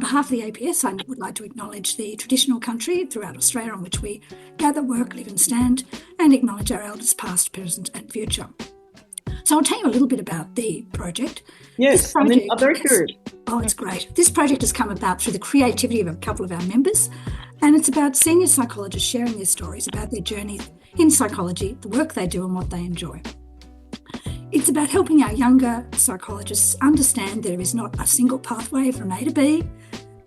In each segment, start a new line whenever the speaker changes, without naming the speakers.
behalf of the APS, I would like to acknowledge the traditional country throughout Australia on which we gather, work, live and stand, and acknowledge our elders past, present and future. So I'll tell you a little bit about the project.
Yes, I'm very curious.
Oh, it's great. This project has come about through the creativity of a couple of our members, and it's about senior psychologists sharing their stories about their journey in psychology, the work they do and what they enjoy. It's about helping our younger psychologists understand there is not a single pathway from A to B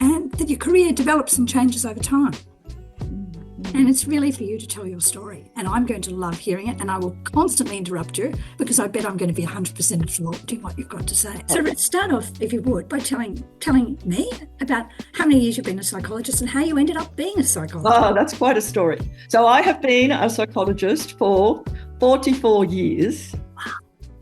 and that your career develops and changes over time. And it's really for you to tell your story. And I'm going to love hearing it, and I will constantly interrupt you because I bet I'm going to be 100% absorbed in what you've got to say. So let's start off, if you would, by telling me about how many years you've been a psychologist and how you ended up being a psychologist.
Oh, that's quite a story. So I have been a psychologist for 44 years.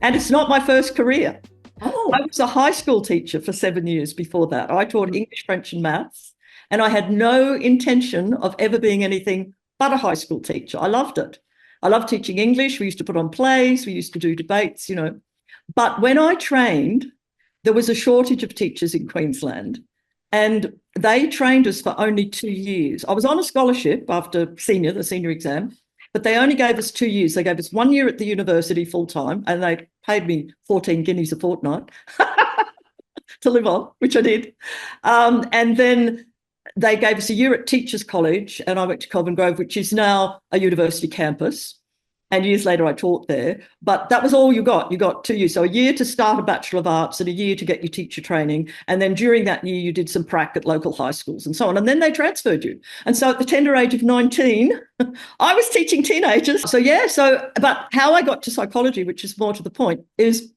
And it's not my first career.
Oh.
I was a high school teacher for 7 years before that. I taught English, French and maths, and I had no intention of ever being anything but a high school teacher. I loved it. I loved teaching English. We used to put on plays. We used to do debates, But when I trained, there was a shortage of teachers in Queensland, and they trained us for only 2 years. I was on a scholarship after the senior exam, but they only gave us 2 years. They gave us 1 year at the university full time, and they paid me 14 guineas a fortnight to live on, which I did. And then they gave us a year at Teachers College, and I went to Cobham Grove, which is now a university campus. And years later, I taught there. But that was all you got. You got 2 years. So a year to start a Bachelor of Arts and a year to get your teacher training. And then during that year, you did some prac at local high schools and so on. And then they transferred you. And so at the tender age of 19, I was teaching teenagers. But how I got to psychology, which is more to the point, is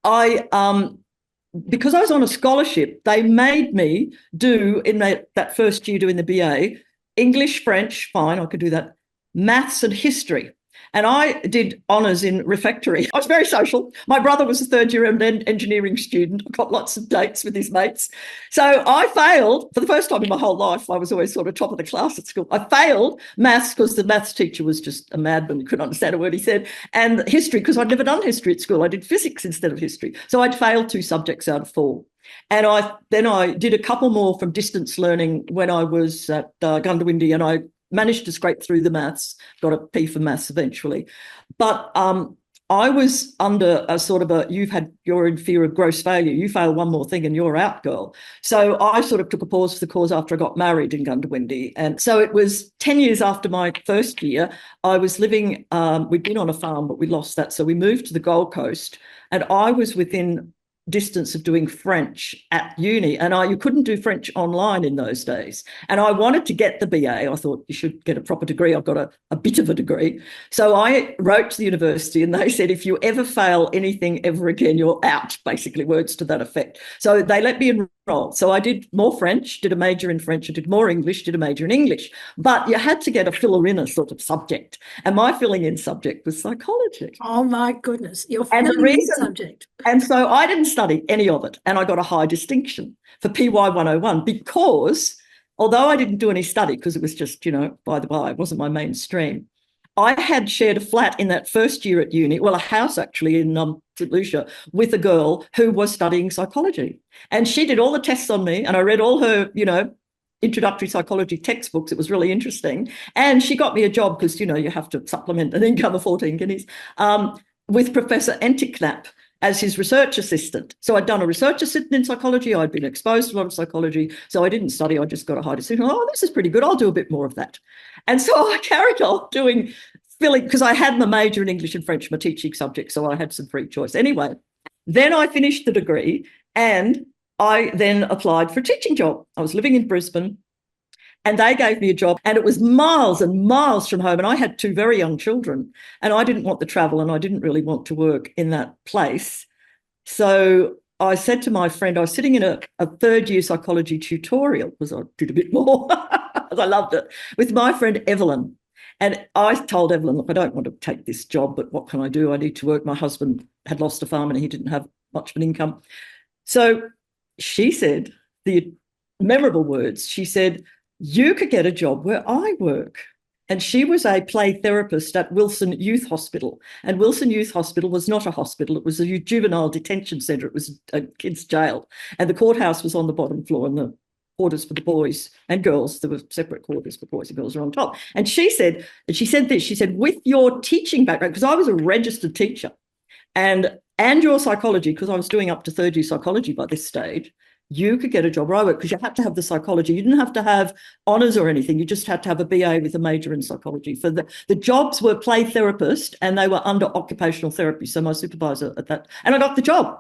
because I was on a scholarship, they made me do in that first year doing the BA, English, French, fine, I could do that, maths and history. And I did honours in refectory. I was very social. My brother was a third-year engineering student. I got lots of dates with his mates. So I failed for the first time in my whole life. I was always sort of top of the class at school. I failed maths because the maths teacher was just a madman. Couldn't understand a word he said. And history because I'd never done history at school. I did physics instead of history. So I'd failed 2 subjects out of 4. And then I did a couple more from distance learning when I was at Gundawindi, and I managed to scrape through the maths, got a P for maths eventually. But I was under a sort of you're in fear of gross failure. You fail one more thing and you're out, girl. So I sort of took a pause for the cause after I got married in Gundawindi. And so it was 10 years after my first year, I was living, we'd been on a farm, but we lost that. So we moved to the Gold Coast, and I was within distance of doing French at uni, and you couldn't do French online in those days. And I wanted to get the BA. I thought you should get a proper degree. I've got a bit of a degree. So I wrote to the university, and they said, if you ever fail anything ever again, you're out, basically, words to that effect. So they let me enroll. So I did more French, did a major in French, I did more English, did a major in English. But you had to get a filler-in sort of subject. And my filling-in subject was psychology.
Oh, my goodness. Your filling-in subject.
And so I didn't study any of it, and I got a high distinction for PY 101 because although I didn't do any study because it was just, by the by, it wasn't my mainstream, I had shared a flat in that first year at uni, well, a house actually in St Lucia, with a girl who was studying psychology. And she did all the tests on me, and I read all her, introductory psychology textbooks. It was really interesting. And she got me a job because, you have to supplement an income of 14 guineas with Professor Entiknap as his research assistant. So I'd done a research assistant in psychology. I'd been exposed to a lot of psychology. So I didn't study. I just got a high distinction. Oh, this is pretty good. I'll do a bit more of that. And so I carried on filling, because I had my major in English and French, my teaching subject, so I had some free choice. Anyway, then I finished the degree, and I then applied for a teaching job. I was living in Brisbane, and they gave me a job, and it was miles and miles from home. And I had 2 very young children, and I didn't want the travel, and I didn't really want to work in that place. So I said to my friend, I was sitting in a third-year psychology tutorial, because I did a bit more, because I loved it, with my friend Evelyn. And I told Evelyn, look, I don't want to take this job, but what can I do? I need to work. My husband had lost a farm, and he didn't have much of an income. So she said the memorable words. She said, you could get a job where I work. and she was a play therapist at Wilson Youth Hospital. And Wilson Youth Hospital was not a hospital. It was a juvenile detention centre. It was a kids' jail. And the courthouse was on the bottom floor, and the quarters for the boys and girls, there were separate quarters for boys and girls were on top. And she said this, she said, with your teaching background, because I was a registered teacher, and your psychology, because I was doing up to third year psychology by this stage, you could get a job where I work, because you had to have the psychology. You didn't have to have honours or anything. You just had to have a BA with a major in psychology. For the jobs were play therapist, and they were under occupational therapy. So my supervisor at that, and I got the job.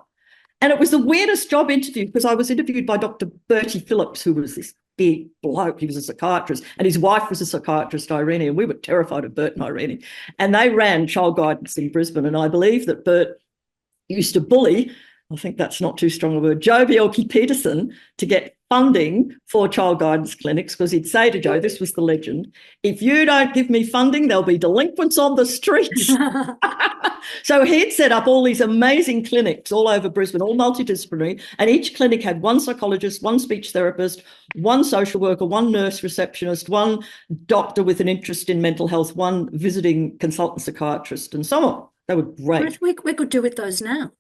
And it was the weirdest job interview, because I was interviewed by Dr. Bertie Phillips, who was this big bloke. He was a psychiatrist, and his wife was a psychiatrist, Irene, and we were terrified of Bert and Irene. And they ran child guidance in Brisbane. And I believe that Bert used to bully, I think that's not too strong a word, Joe Bjelke-Peterson to get funding for child guidance clinics, because he'd say to Joe, this was the legend, if you don't give me funding, there'll be delinquents on the streets. So he'd set up all these amazing clinics all over Brisbane, all multidisciplinary, and each clinic had one psychologist, one speech therapist, one social worker, one nurse receptionist, one doctor with an interest in mental health, one visiting consultant psychiatrist, and so on. They were great.
We could do with those now.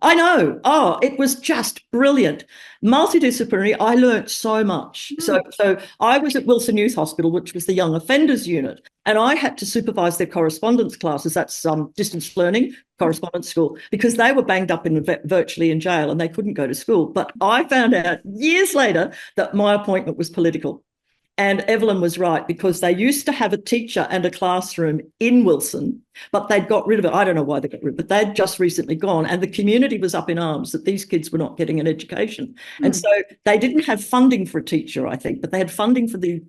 I know. Oh, it was just brilliant. Multidisciplinary. I learnt so much. So I was at Wilson Youth Hospital, which was the young offenders unit, and I had to supervise their correspondence classes. That's distance learning, correspondence school, because they were banged up virtually in jail and they couldn't go to school. But I found out years later that my appointment was political. And Evelyn was right, because they used to have a teacher and a classroom in Wilson, but they'd got rid of it. I don't know why they got rid of it, but they'd just recently gone. And the community was up in arms that these kids were not getting an education. And so they didn't have funding for a teacher, I think, but they had funding for the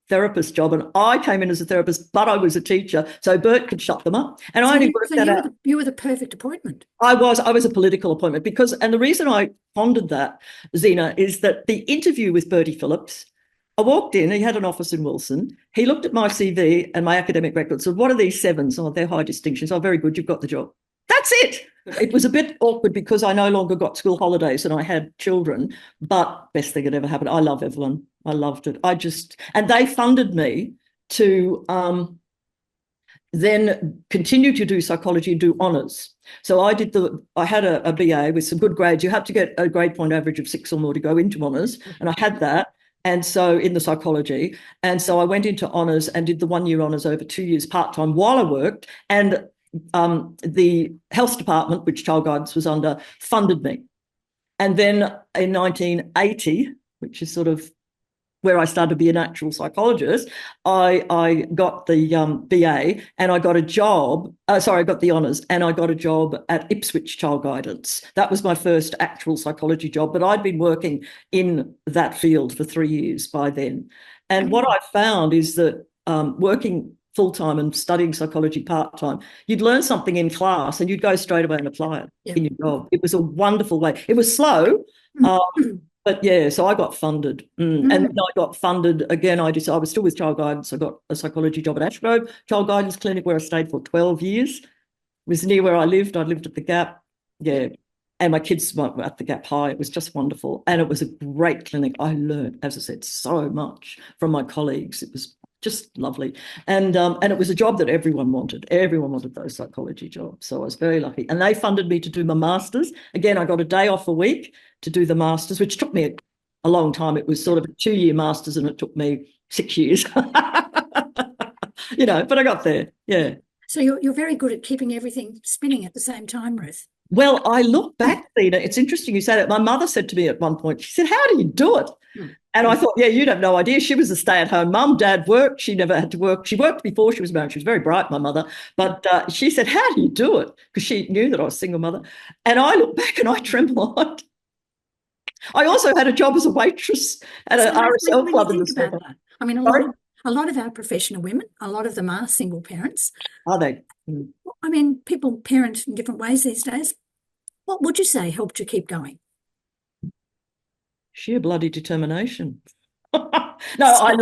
therapist job. And I came in as a therapist, but I was a teacher, so Bert could shut them up. And I only worked that out.
You were the perfect appointment.
I was a political appointment, because, and the reason I pondered that, Zena, is that the interview with Bertie Phillips, I walked in, he had an office in Wilson. He looked at my CV and my academic records. So what are these sevens? Oh, they're high distinctions. Oh, very good. You've got the job. That's it. It was a bit awkward because I no longer got school holidays and I had children, but best thing that ever happened. I love Evelyn. I loved it. And they funded me to then continue to do psychology and do honours. So I had a BA with some good grades. You had to get a grade point average of 6 or more to go into honours, and I had that. And so in the psychology, and so I went into honours and did the 1 year honours over 2 years part-time while I worked, and the health department, which child guidance was under, funded me. And then in 1980, which is sort of where I started to be an actual psychologist, I got the BA and I got a job. I got the honours and I got a job at Ipswich Child Guidance. That was my first actual psychology job, but I'd been working in that field for 3 years by then. And what I found is that working full-time and studying psychology part-time, you'd learn something in class and you'd go straight away and apply it in your job. It was a wonderful way. It was slow, but yeah, so I got funded. And then I got funded again. I was still with child guidance. I got a psychology job at Ashgrove Child Guidance Clinic, where I stayed for 12 years. It was near where I lived. I lived at the Gap. Yeah. And my kids were at the Gap High. It was just wonderful. And it was a great clinic. I learned, as I said, so much from my colleagues. It was just lovely. And it was a job that everyone wanted. Everyone wanted those psychology jobs. So I was very lucky. And they funded me to do my master's. Again, I got a day off a week to do the master's, which took me a long time. It was sort of a 2-year master's and it took me 6 years. But I got there. Yeah.
So you're very good at keeping everything spinning at the same time, Ruth.
Well, I look back, Zena, it's interesting you say that. My mother said to me at one point, she said, how do you do it? And I thought, yeah, you'd have no idea. She was a stay-at-home mum. Dad worked. She never had to work. She worked before she was married. She was very bright, my mother. But she said, how do you do it? Because she knew that I was a single mother. And I look back and I tremble. I also had a job as a waitress at an RSL club in the summer.
I mean, a lot of our professional women, a lot of them are single parents.
Are they?
I mean, people parent in different ways these days. What would you say helped you keep going?
Sheer bloody determination. No, I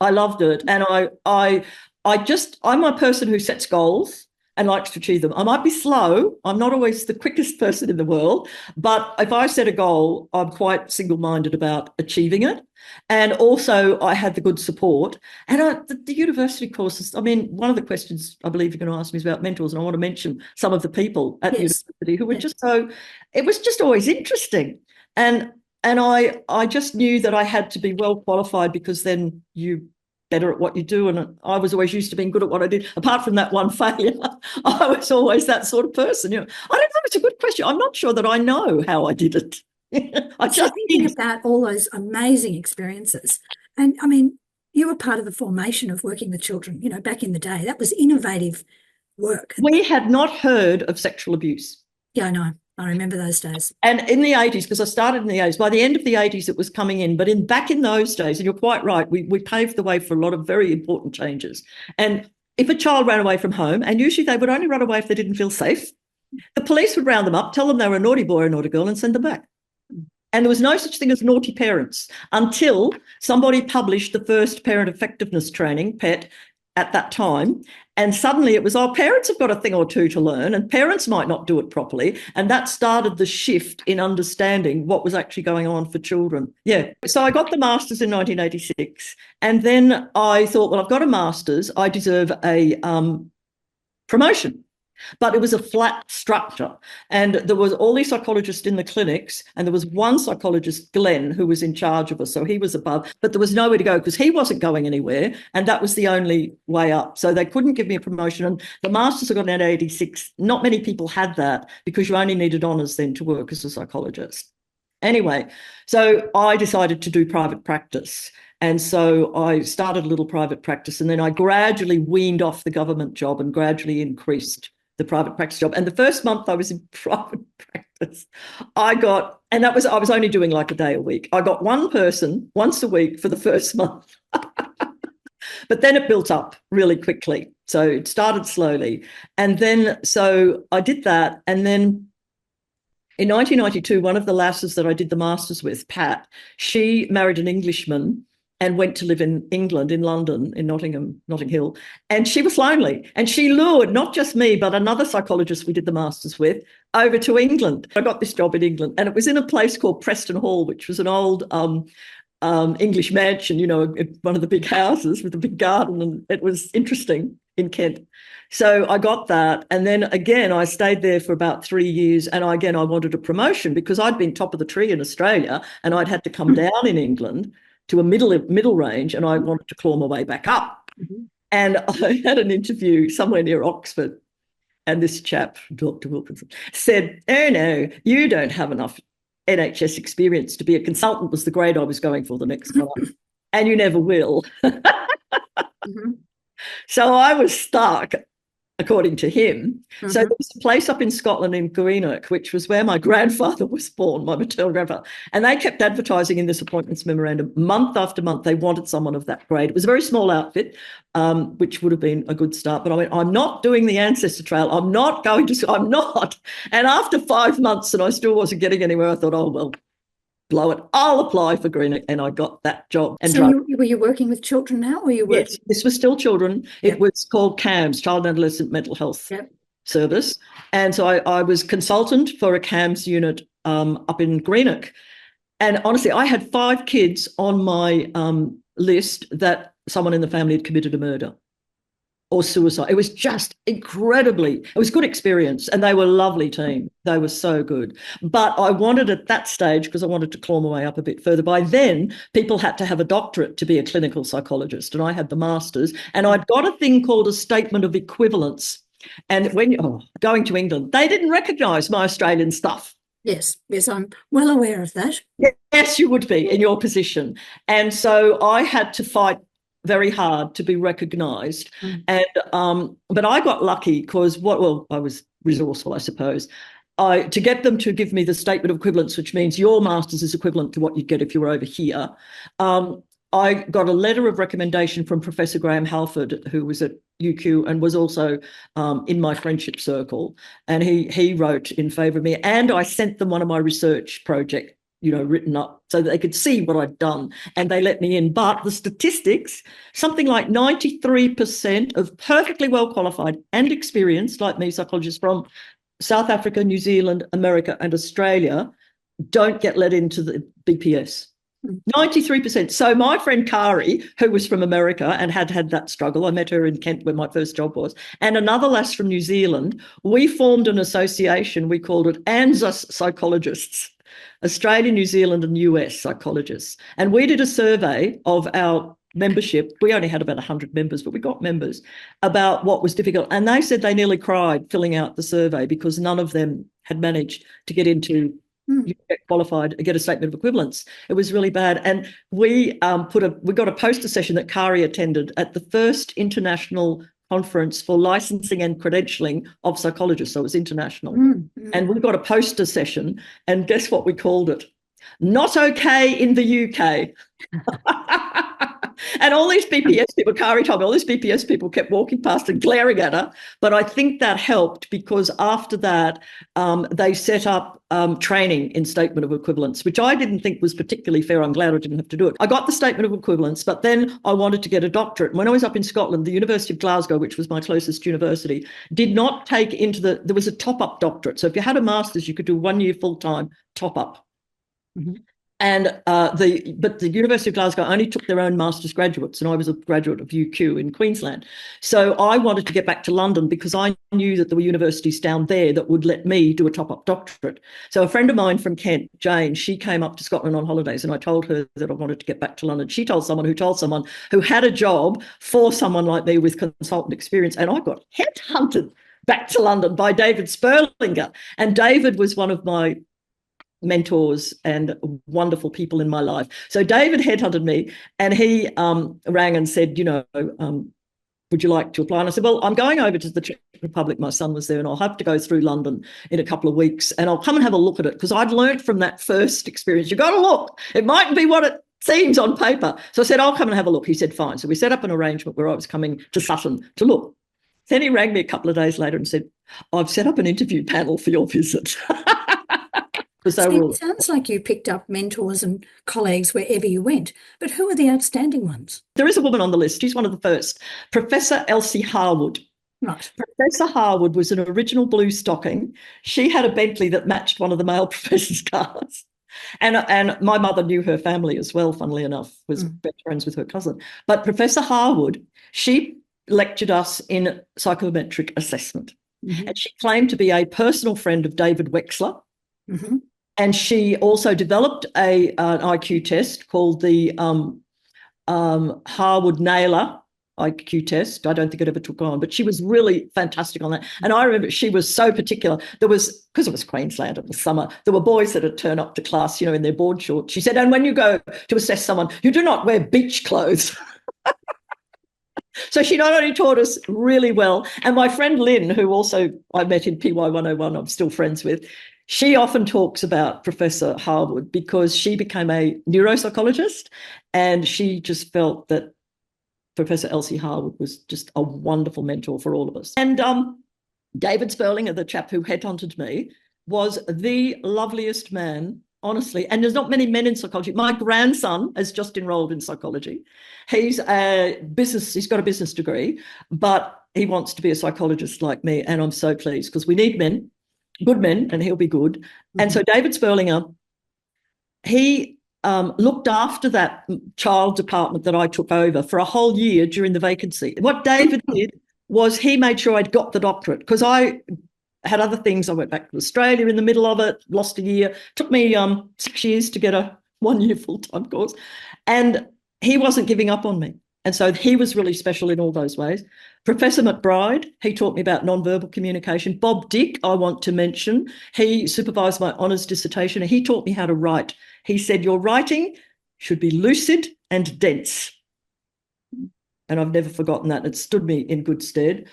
loved it. And I'm a person who sets goals and likes to achieve them. I might be slow. I'm not always the quickest person in the world, but if I set a goal, I'm quite single-minded about achieving it. And also I had the good support. And the university courses, I mean, one of the questions I believe you're going to ask me is about mentors, and I want to mention some of the people at university who were just so, it was just always interesting. And I just knew that I had to be well qualified, because then you better at what you do. And I was always used to being good at what I did. Apart from that one failure, I was always that sort of person. You know, I don't know. It's a good question. I'm not sure that I know how I did it. I just
thinking about all those amazing experiences. And I mean, you were part of the formation of working with children, you know, back in the day. That was innovative work.
We had not heard of sexual abuse.
Yeah, I know. I remember those days.
And in the 80s, because I started in the 80s, by the end of the 80s, it was coming in. But back in those days, and you're quite right, we paved the way for a lot of very important changes. And if a child ran away from home, and usually they would only run away if they didn't feel safe, the police would round them up, tell them they were a naughty boy or a naughty girl, and send them back. And there was no such thing as naughty parents until somebody published the first parent effectiveness training, PET, at that time. And suddenly it was, parents have got a thing or two to learn, and parents might not do it properly. And that started the shift in understanding what was actually going on for children. Yeah. So I got the master's in 1986. And then I thought, well, I've got a master's, I deserve a promotion. But it was a flat structure, and there was all these psychologists in the clinics, and there was one psychologist, Glenn, who was in charge of us, so he was above, but there was nowhere to go because he wasn't going anywhere, and that was the only way up. So they couldn't give me a promotion, and the masters I got in 86, not many people had that, because you only needed honours then to work as a psychologist. Anyway, so I decided to do private practice. And so I started a little private practice, and then I gradually weaned off the government job and gradually increased the private practice job. And the first month I was in private practice, I was only doing like a day a week. I got one person once a week for the first month. But then it built up really quickly. So it started slowly. And then, so I did that. And then in 1992, one of the lasses that I did the masters with, Pat, she married an Englishman and went to live in England, in London, in Notting Hill. And she was lonely. And she lured not just me, but another psychologist we did the masters with over to England. I got this job in England, and it was in a place called Preston Hall, which was an old English mansion, you know, one of the big houses with a big garden. And it was interesting in Kent. So I got that. And then again, I stayed there for about 3 years. And I wanted a promotion because I'd been top of the tree in Australia, and I'd had to come down in England to a middle range, and I wanted to claw my way back up. Mm-hmm. And I had an interview somewhere near Oxford, and this chap, Dr. Wilkinson, said, "Oh no, you don't have enough NHS experience to be a consultant," was the grade I was going for the next time, "and you never will." Mm-hmm. So I was stuck, according to him. Mm-hmm. So there was a place up in Scotland in Greenock, which was where my grandfather was born, my maternal grandfather. And they kept advertising in this appointments memorandum month after month. They wanted someone of that grade. It was a very small outfit, which would have been a good start. But I went, I'm not doing the ancestor trail. I'm not going to, I'm not. And after 5 months and I still wasn't getting anywhere, I thought, oh, well, blow it. I'll apply for Greenock, and I got that job. And
so were you working with children now, or you
Yes, this was still children. Yep. It was called CAMS, Child and Adolescent Mental Health Service. And so I was consultant for a CAMS unit up in Greenock. And honestly, I had 5 kids on my list that someone in the family had committed a murder or suicide. It was just incredibly, it was a good experience, and they were a lovely team. They were so good. But I wanted at that stage, because I wanted to claw my way up a bit further, by then people had to have a doctorate to be a clinical psychologist, and I had the master's, and I'd got a thing called a statement of equivalence. And when going to England, they didn't recognise my Australian stuff.
Yes, I'm well aware of that.
Yes, you would be in your position. And so I had to fight very hard to be recognised. And but I got lucky because I was resourceful, I suppose. To get them to give me the statement of equivalence, which means your master's is equivalent to what you'd get if you were over here. I got a letter of recommendation from Professor Graham Halford, who was at UQ and was also in my friendship circle, and he wrote in favour of me. And I sent them one of my research project written up so that they could see what I'd done, and they let me in. But the statistics, something like 93% of perfectly well qualified and experienced, like me, psychologists from South Africa, New Zealand, America, and Australia, don't get let into the BPS. 93%. So my friend Kari, who was from America and had that struggle, I met her in Kent where my first job was, and another lass from New Zealand, we formed an association. We called it Ansas Psychologists, Australia, New Zealand, and US Psychologists. And we did a survey of our membership. We only had about 100 members, but we got members, about what was difficult. And they said they nearly cried filling out the survey because none of them had managed to get into you get qualified, get a statement of equivalence. It was really bad. And we got a poster session that Kari attended at the first international conference for licensing and credentialing of psychologists. So it was international. And we got a poster session, and guess what we called it? Not okay in the UK. And all these BPS people, Kari told me, all these BPS people kept walking past and glaring at her. But I think that helped because after that, they set up training in statement of equivalence, which I didn't think was particularly fair. I'm glad I didn't have to do it. I got the statement of equivalence, but then I wanted to get a doctorate. And when I was up in Scotland, the University of Glasgow, which was my closest university, did not take into there was a top-up doctorate. So if you had a master's, you could do 1 year full-time top-up. And but the University of Glasgow only took their own master's graduates, and I was a graduate of UQ in Queensland. So I wanted to get back to London because I knew that there were universities down there that would let me do a top-up doctorate. So a friend of mine from Kent, Jane, she came up to Scotland on holidays, and I told her that I wanted to get back to London. She told someone who had a job for someone like me with consultant experience, and I got headhunted back to London by David Sperling. And David was one of my mentors and wonderful people in my life. So David headhunted me, and he rang and said, would you like to apply? And I said, well, I'm going over to the Czech Republic. My son was there, and I'll have to go through London in a couple of weeks, and I'll come and have a look at it because I'd learned from that first experience. You've got to look. It mightn't be what it seems on paper. So I said, I'll come and have a look. He said, fine. So we set up an arrangement where I was coming to Sutton to look. Then he rang me a couple of days later and said, I've set up an interview panel for your visit.
So it sounds like you picked up mentors and colleagues wherever you went, but who are the outstanding ones?
There is a woman on the list. She's one of the first, Professor Elsie Harwood.
Right.
Professor Harwood was an original blue stocking. She had a Bentley that matched one of the male professors' cars. And my mother knew her family as well, funnily enough, was best friends with her cousin. But Professor Harwood, she lectured us in psychometric assessment. And she claimed to be a personal friend of David Wexler. And she also developed an IQ test called the Harwood Naylor IQ test. I don't think it ever took on, but she was really fantastic on that. And I remember she was so particular. Because it was Queensland in the summer, there were boys that had turned up to class, in their board shorts. She said, and when you go to assess someone, you do not wear beach clothes. So she not only taught us really well, and my friend Lynn, who also I met in PY 101, I'm still friends with, she often talks about Professor Harwood because she became a neuropsychologist, and she just felt that Professor Elsie Harwood was just a wonderful mentor for all of us. And David Sperling, the chap who headhunted me, was the loveliest man, honestly. And there's not many men in psychology. My grandson has just enrolled in psychology. He's got a business degree, but he wants to be a psychologist like me. And I'm so pleased because we need men, good men, and he'll be good. And so David Sperlinger, he looked after that child department that I took over for a whole year during the vacancy. What David did was he made sure I'd got the doctorate because I had other things. I went back to Australia in the middle of it, lost a year. It took me 6 years to get a 1 year full-time course. And he wasn't giving up on me. And so he was really special in all those ways. Professor McBride, he taught me about nonverbal communication. Bob Dick, I want to mention, he supervised my honours dissertation, and he taught me how to write. He said, your writing should be lucid and dense. And I've never forgotten that. It stood me in good stead.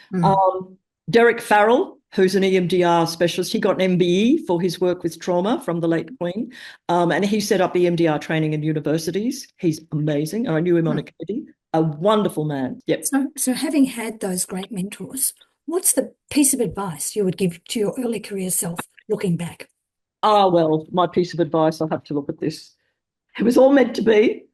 Derek Farrell, who's an EMDR specialist, he got an MBE for his work with trauma from the late Queen. And he set up EMDR training in universities. He's amazing. And I knew him on a committee. A wonderful man. Yep.
So having had those great mentors, what's the piece of advice you would give to your early career self looking back?
Well, my piece of advice, I'll have to look at this. It was all meant to be.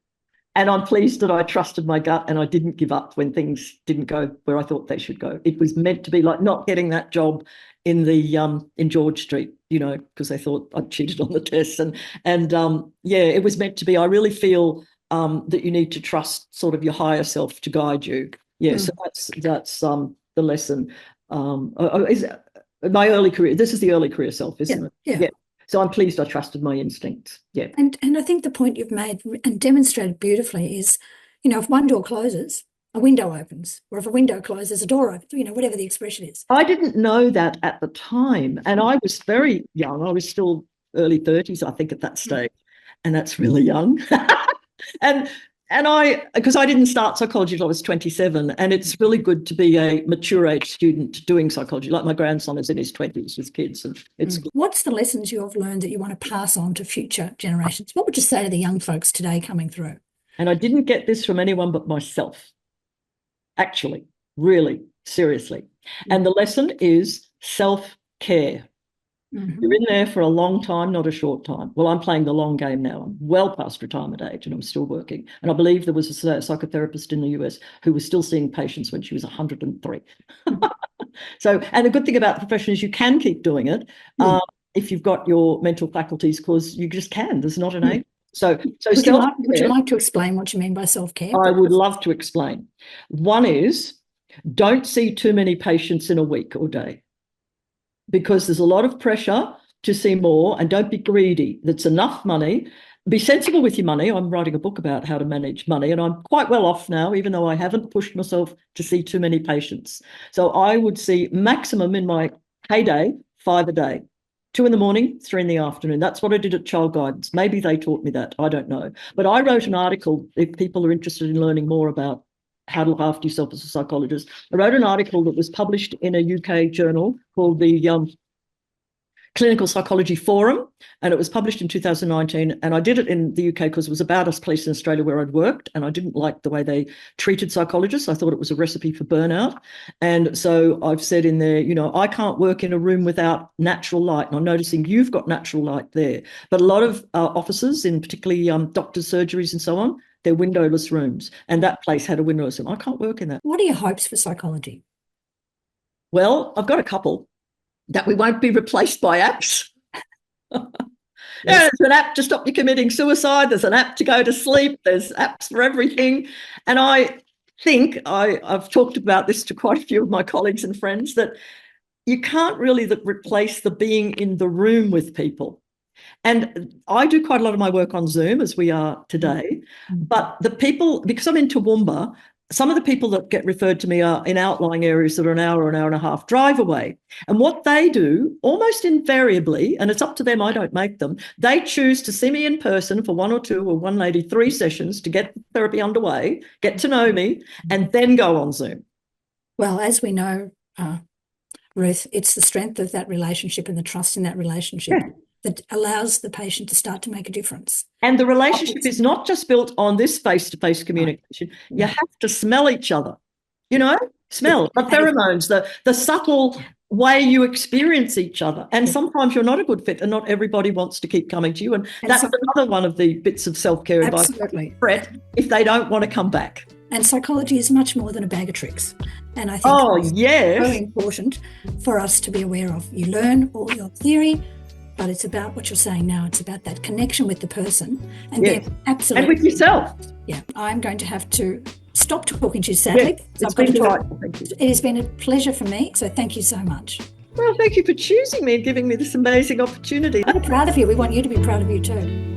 And I'm pleased that I trusted my gut and I didn't give up when things didn't go where I thought they should go. It was meant to be, like not getting that job in the in George Street, because they thought I'd cheated on the tests. And yeah, it was meant to be. I really feel that you need to trust sort of your higher self to guide you. Yeah, so that's the lesson. Is my early career. This is the early career self, isn't it?
Yeah.
So I'm pleased I trusted my instincts. Yeah.
And I think the point you've made and demonstrated beautifully is, if one door closes, a window opens, or if a window closes, a door opens, whatever the expression is.
I didn't know that at the time. And I was very young. I was still early 30s, I think, at that stage. And that's really young. Because I didn't start psychology until I was 27, and it's really good to be a mature age student doing psychology. Like my grandson is in his 20s with kids, and it's good.
What's the lessons you have learned that you want to pass on to future generations? What would you say to the young folks today coming through?
And I didn't get this from anyone but myself, actually, really, seriously. And the lesson is self-care. You're in there for a long time, not a short time. Well, I'm playing the long game now. I'm well past retirement age and I'm still working. And I believe there was a psychotherapist in the US who was still seeing patients when she was 103. So, and the good thing about the profession is you can keep doing it if you've got your mental faculties, because you just can. There's not an age. So
would you like to explain what you mean by self-care?
I would love to explain. One is, don't see too many patients in a week or day, because there's a lot of pressure to see more, and don't be greedy. That's enough money. Be sensible with your money. I'm writing a book about how to manage money, and I'm quite well off now, even though I haven't pushed myself to see too many patients. So I would see maximum in my heyday 5 a day, 2 in the morning, 3 in the afternoon. That's what I did at Child Guidance. Maybe they taught me that. I don't know. But I wrote an article, if people are interested in learning more about how to look after yourself as a psychologist. I wrote an article that was published in a UK journal called the Clinical Psychology Forum, and it was published in 2019. And I did it in the UK because it was about a place in Australia where I'd worked, and I didn't like the way they treated psychologists. I thought it was a recipe for burnout. And so I've said in there, I can't work in a room without natural light. And I'm noticing you've got natural light there. But a lot of offices, in particularly doctors' surgeries and so on, they're windowless rooms, and that place had a windowless room. I can't work in that.
What are your hopes for psychology?
Well, I've got a couple. That we won't be replaced by apps. Yes. There's an app to stop you committing suicide. There's an app to go to sleep. There's apps for everything. And I think I've talked about this to quite a few of my colleagues and friends, that you can't really replace the being in the room with people. And I do quite a lot of my work on Zoom, as we are today. But the people, because I'm in Toowoomba, some of the people that get referred to me are in outlying areas that are an hour and a half drive away. And what they do, almost invariably, and it's up to them, I don't make them, they choose to see me in person for 1 or 2 or one lady 3 sessions to get therapy underway, get to know me, and then go on Zoom.
Well, as we know, Ruth, it's the strength of that relationship and the trust in that relationship that allows the patient to start to make a difference.
And the relationship is not just built on this face-to-face communication. You have to smell each other, smell the pheromones, the subtle way you experience each other. And sometimes you're not a good fit, and not everybody wants to keep coming to you. And that's another one of the bits of self-care advice.
Absolutely.
If they don't want to come back.
And psychology is much more than a bag of tricks. And I think
it's very
important for us to be aware of. You learn all your theory, but it's about what you're saying now. It's about that connection with the person, and absolutely,
and with yourself.
Yeah, I'm going to have to stop talking to you, sadly.
It's been delightful. Thank you.
It has been a pleasure for me. So thank you so much.
Well, thank you for choosing me and giving me this amazing opportunity.
I'm proud of you. We want you to be proud of you too.